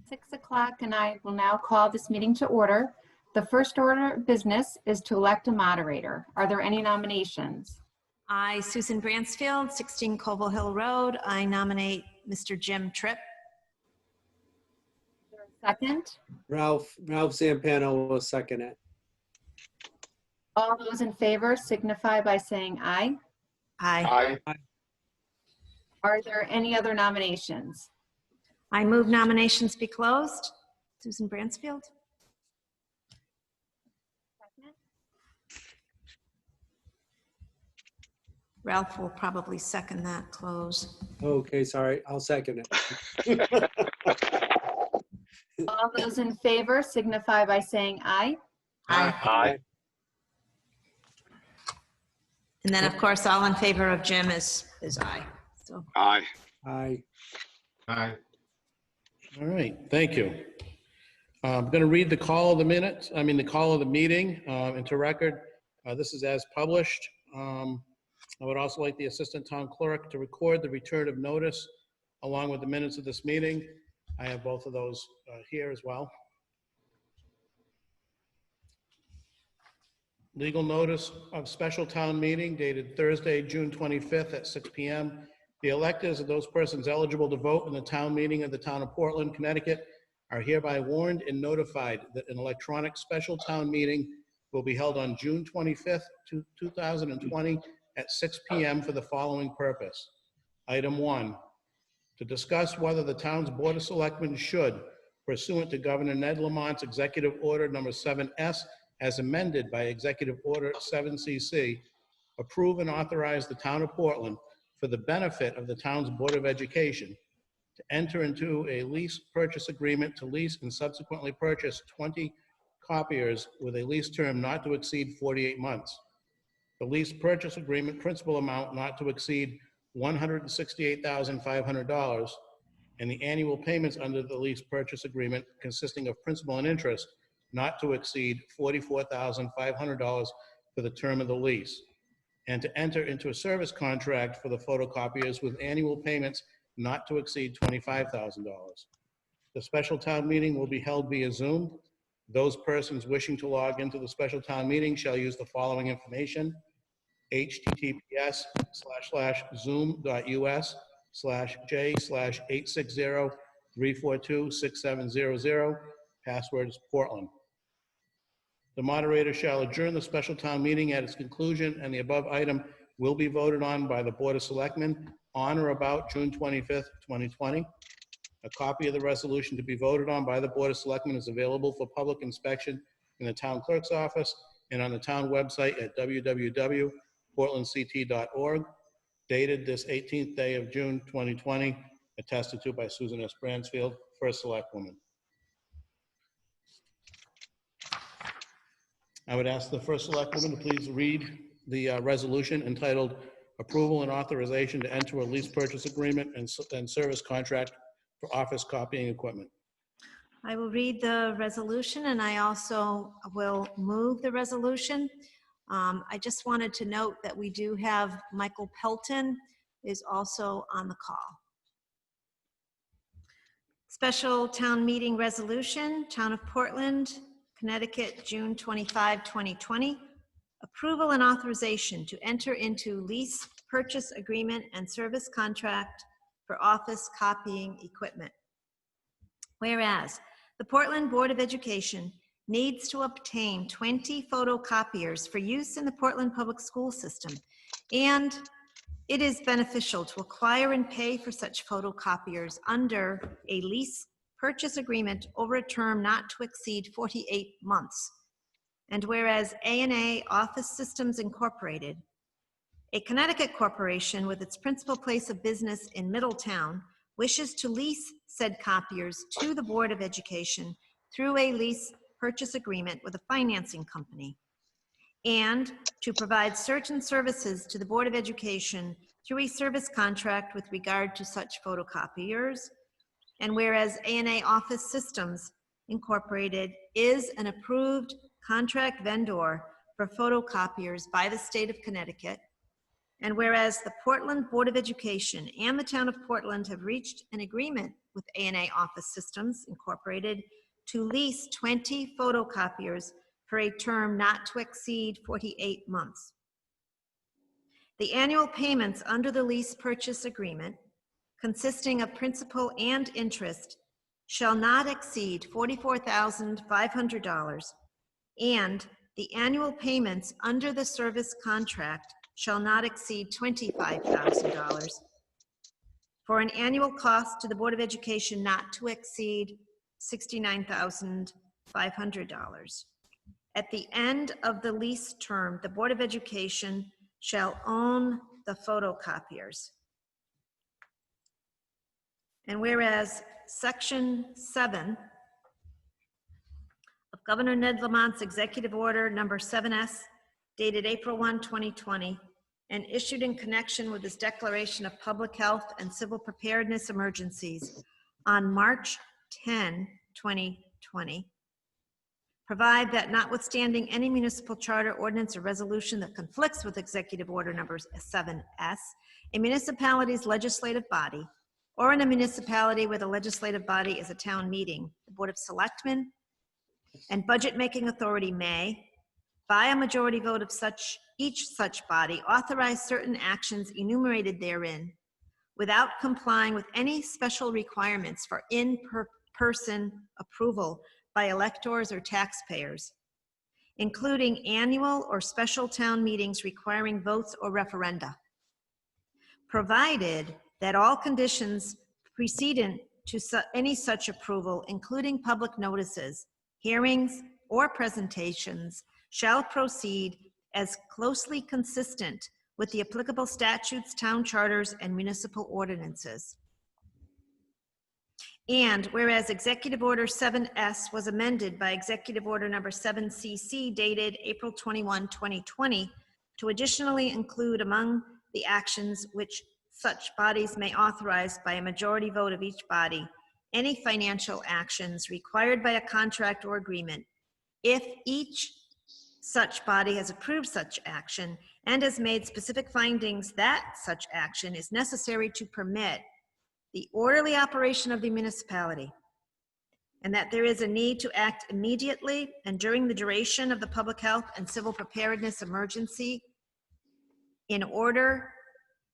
6 o'clock, and I will now call this meeting to order. The first order of business is to elect a moderator. Are there any nominations? I, Susan Bransfield, 16 Colville Hill Road. I nominate Mr. Jim Tripp. Is there a second? Ralph Zampano will second it. All those in favor signify by saying aye. Aye. Aye. Are there any other nominations? I move nominations be closed. Susan Bransfield. Second. Ralph will probably second that close. Okay, sorry, I'll second it. All those in favor signify by saying aye. Aye. And then, of course, all in favor of Jim is aye. So Aye. Aye. Aye. All right, thank you. I'm going to read the call of the call of the meeting into record. This is as published. I would also like the Assistant Town Clerk to record the return of notice along with the minutes of this meeting. I have both of those here as well. Legal notice of special town meeting dated Thursday, June 25th at 6 p.m. The electors of those persons eligible to vote in the town meeting of the town of Portland, Connecticut are hereby warned and notified that an electronic special town meeting will be held on June 25th, 2020 at 6 p.m. for the following purpose. Item 1, to discuss whether the town's Board of Selectmen should, pursuant to Governor Ned Lamont's Executive Order Number 7S, as amended by Executive Order 7CC, approve and authorize the town of Portland for the benefit of the town's Board of Education to enter into a lease purchase agreement to lease and subsequently purchase 20 copiers with a lease term not to exceed 48 months. The lease purchase agreement principal amount not to exceed $168,500, and the annual payments under the lease purchase agreement consisting of principal and interest not to exceed $44,500 for the term of the lease, and to enter into a service contract for the photocopiers with annual payments not to exceed $25,000. The special town meeting will be held via Zoom. Those persons wishing to log into the special town meeting shall use the following information: https://zoom.us/j/860-342-6700. Password is Portland. The moderator shall adjourn the special town meeting at its conclusion, and the above item will be voted on by the Board of Selectmen on or about June 25th, 2020. A copy of the resolution to be voted on by the Board of Selectmen is available for public inspection in the town clerk's office and on the town website at www.portlandct.org, dated this 18th day of June 2020, attested to by Susan S. Bransfield, First Selectwoman. I would ask the First Selectwoman to please read the resolution entitled Approval and Authorization to Enter a Lease Purchase Agreement and Service Contract for Office Copying Equipment. I will read the resolution, and I also will move the resolution. I just wanted to note that we do have Michael Pelton is also on the call. Special town meeting resolution, Town of Portland, Connecticut, June 25, 2020. Approval and authorization to enter into lease purchase agreement and service contract for office copying equipment. Whereas the Portland Board of Education needs to obtain 20 photocopiers for use in the Portland Public School System, and it is beneficial to acquire and pay for such photocopiers under a lease purchase agreement over a term not to exceed 48 months. And whereas A&A Office Systems Incorporated, a Connecticut corporation with its principal place of business in Middletown, wishes to lease said copiers to the Board of Education through a lease purchase agreement with a financing company, and to provide certain services to the Board of Education through a service contract with regard to such photocopiers. And whereas A&A Office Systems Incorporated is an approved contract vendor for photocopiers by the state of Connecticut, And whereas the Portland Board of Education and the Town of Portland have reached an agreement with A&A Office Systems Incorporated to lease 20 photocopiers for a term not to exceed 48 months. The annual payments under the lease purchase agreement, consisting of principal and interest, shall not exceed $44,500, and the annual payments under the service contract shall not exceed $25,000, for an annual cost to the Board of Education not to exceed $69,500. At the end of the lease term, the Board of Education shall own the photocopiers. And whereas Section 7 of Governor Ned Lamont's Executive Order Number 7S, dated April 1, 2020, and issued in connection with his declaration of public health and civil preparedness emergencies on March 10, 2020, provide that notwithstanding any municipal charter, ordinance, or resolution that conflicts with Executive Order Number 7S, a municipality's legislative body, or in a municipality where the legislative body is a town meeting, the Board of Selectmen and budget-making authority may, by a majority vote of each such body, authorize certain actions enumerated therein without complying with any special requirements for in-person approval by electors or taxpayers, including annual or special town meetings requiring votes or referenda, provided that all conditions precedent to any such approval, including public notices, hearings, or presentations, shall proceed as closely consistent with the applicable statutes, town charters, and municipal ordinances. And whereas Executive Order 7S was amended by Executive Order Number 7CC dated April 21, 2020, to additionally include among the actions which such bodies may authorize by a majority vote of each body, any financial actions required by a contract or agreement, if each such body has approved such action and has made specific findings that such action is necessary to permit the orderly operation of the municipality, and that there is a need to act immediately and during the duration of the public health and civil preparedness emergency in order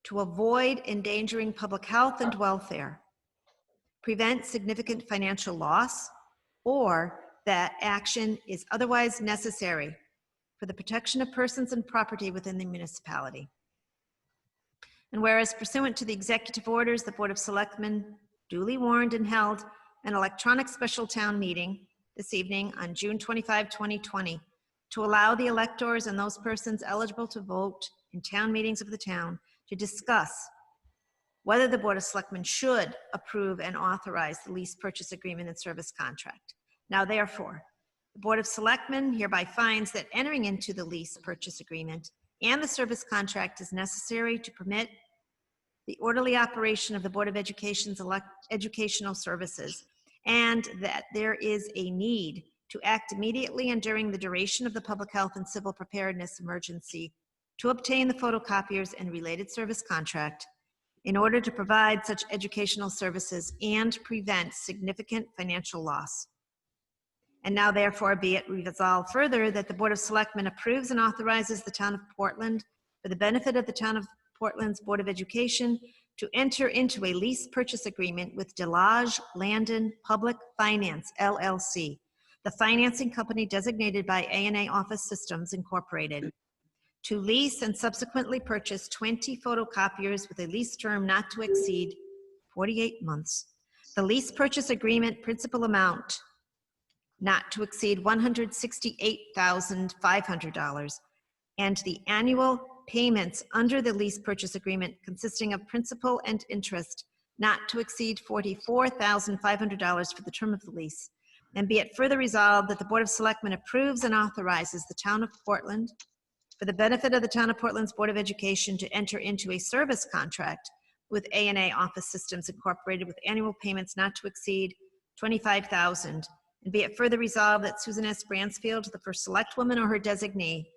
to avoid endangering public health and welfare, prevent significant financial loss, or that action is otherwise necessary for the protection of persons and property within the municipality. And whereas pursuant to the executive orders, the Board of Selectmen duly warned and held an electronic special town meeting this evening on June 25, 2020, to allow the electors and those persons eligible to vote in town meetings of the town to discuss whether the Board of Selectmen should approve and authorize the lease purchase agreement and service contract. Now therefore, the Board of Selectmen hereby finds that entering into the lease purchase agreement and the service contract is necessary to permit the orderly operation of the Board of Education's educational services, and that there is a need to act immediately and during the duration of the public health and civil preparedness emergency to obtain the photocopiers and related service contract in order to provide such educational services and prevent significant financial loss. And now therefore be it resolved further that the Board of Selectmen approves and authorizes the Town of Portland for the benefit of the Town of Portland's Board of Education to enter into a lease purchase agreement with Delage Landon Public Finance, LLC, the financing company designated by A&A Office Systems Incorporated, to lease and subsequently purchase 20 photocopiers with a lease term not to exceed 48 months. The lease purchase agreement principal amount not to exceed $168,500, and the annual payments under the lease purchase agreement consisting of principal and interest not to exceed $44,500 for the term of the lease. And be it further resolved that the Board of Selectmen approves and authorizes the Town of Portland for the benefit of the Town of Portland's Board of Education to enter into a service contract with A&A Office Systems Incorporated with annual payments not to exceed $25,000. And be it further resolved that Susan S. Bransfield, the first select woman or her designee,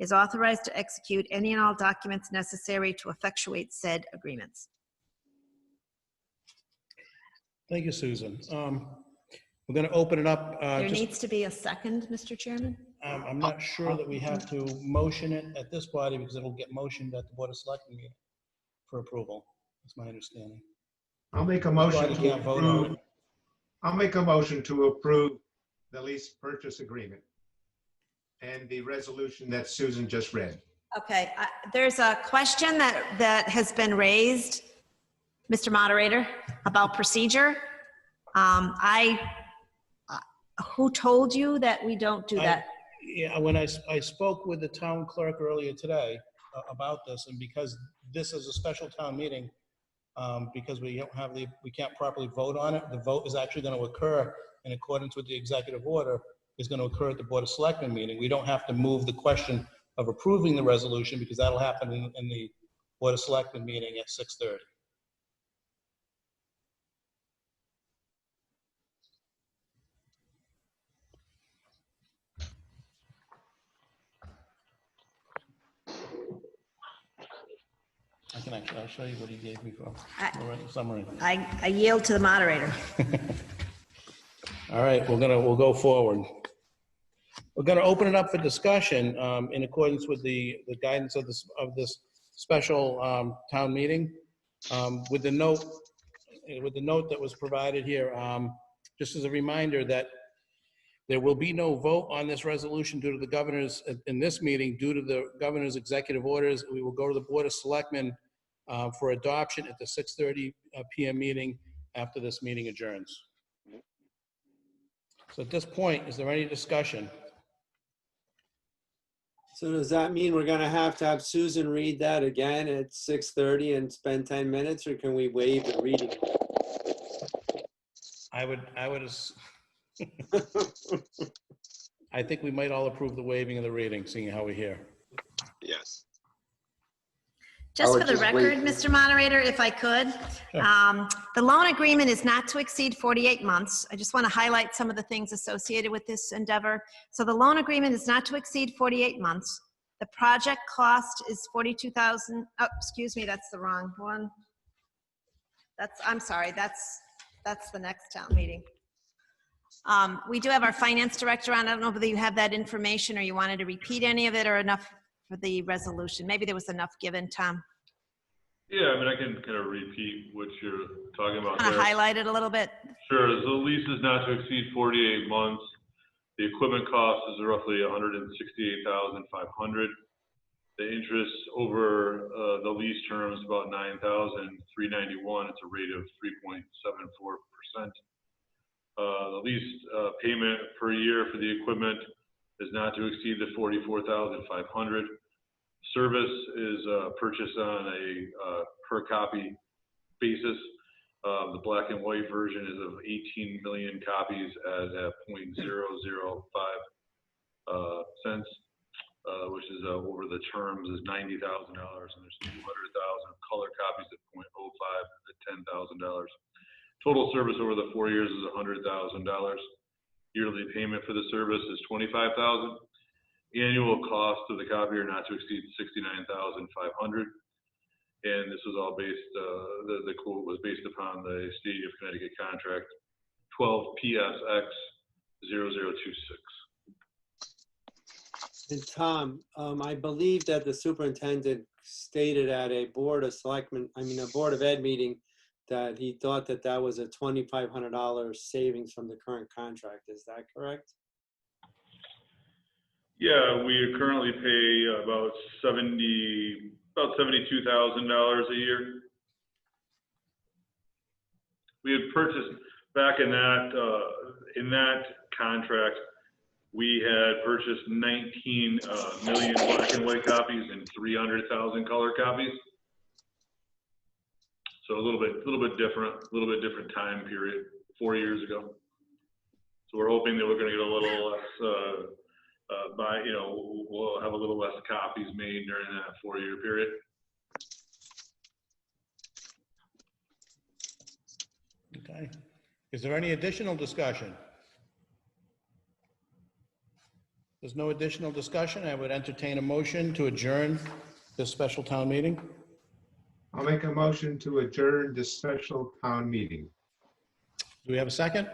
is authorized to execute any and all documents necessary to effectuate said agreements. Thank you, Susan. We're going to open it up. There needs to be a second, Mr. Chairman. I'm not sure that we have to motion it at this body because it'll get motioned at the Board of Selectmen meeting for approval. That's my understanding. I'll make a Body motion to can't vote on approve. it. I'll make a motion to approve the lease purchase agreement and the resolution that Susan just read. Okay, there's a question that has been raised, Mr. Moderator, about procedure. Who told you that we don't do that? Yeah, when I spoke with the town clerk earlier today about this, and because this is a special town meeting, because we can't properly vote on it, the vote is actually going to occur in accordance with the executive order, is going to occur at the Board of Selectmen meeting. We don't have to move the question of approving the resolution because that'll happen in the Board of Selectmen meeting at 6:30. I'll show you what he gave me for summary. I yield to the moderator. All right, we'll go forward. We're going to open it up for discussion in accordance with the guidance of this special town meeting. With the note that was provided here, just as a reminder that there will be no vote on this resolution due to the governor's, in this meeting, due to the governor's executive orders. We will go to the Board of Selectmen for adoption at the 6:30 p.m. meeting after this meeting adjourns. So at this point, is there any discussion? So does that mean we're gonna have to have Susan read that again at 6:30 and spend 10 minutes, or can we waive the reading? I think we might all approve the waiving of the reading, seeing how we're here. Yes. Just would for the just record, wait. Mr. Moderator, if I could, the loan agreement is not to exceed 48 months. I just want to highlight some of the things associated with this endeavor. So the loan agreement is not to exceed 48 months. The project cost is $42,000. Oh, excuse me, that's the wrong one. I'm sorry, that's the next town meeting. We do have our finance director on. I don't know whether you have that information or you wanted to repeat any of it or enough for the resolution. Maybe there was enough given, Tom. Yeah, I mean, I can kind of repeat what you're talking about Kind of there. highlight it a little bit. Sure, so the lease is not to exceed 48 months. The equipment cost is roughly $168,500. The interest over the lease term is about $9,391. It's a rate of 3.74%. The lease payment per year for the equipment is not to exceed the $44,500. Service is purchased on a per copy basis. The black and white version is of 18 million copies at 0.005 cents, which is over the terms is $90,000, and there's 200,000 color copies at 0.05 at $10,000. Total service over the 4 years is $100,000. Yearly payment for the service is $25,000. Annual cost of the copier not to exceed $69,500. And this was all based, the quote was based upon the State of Connecticut contract 12 PSX 0026. And Tom, I believe that the superintendent stated at a Board of Ed meeting that he thought that that was a $2,500 savings from the current contract. Is that correct? Yeah, we currently pay about $72,000 a year. We had purchased back in that contract, we had purchased 19 million black and white copies and 300,000 color copies. So a little bit different time period, 4 years ago. So we're hoping that we're going to get a little less, we'll have a little less copies made during that 4-year period. Okay. Is there any additional discussion? There's no additional discussion. I would entertain a motion to adjourn this special town meeting. I'll make a motion to adjourn this special town meeting. Do we have a second?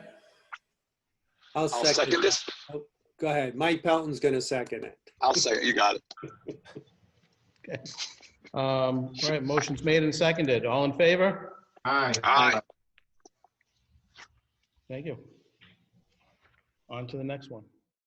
I'll second this. Oh, go ahead. Mike Pelton's going to second it. I'll say, you got it. Okay. All right, motion's made and seconded. All in favor? Aye. Aye. Thank you. On to the next one.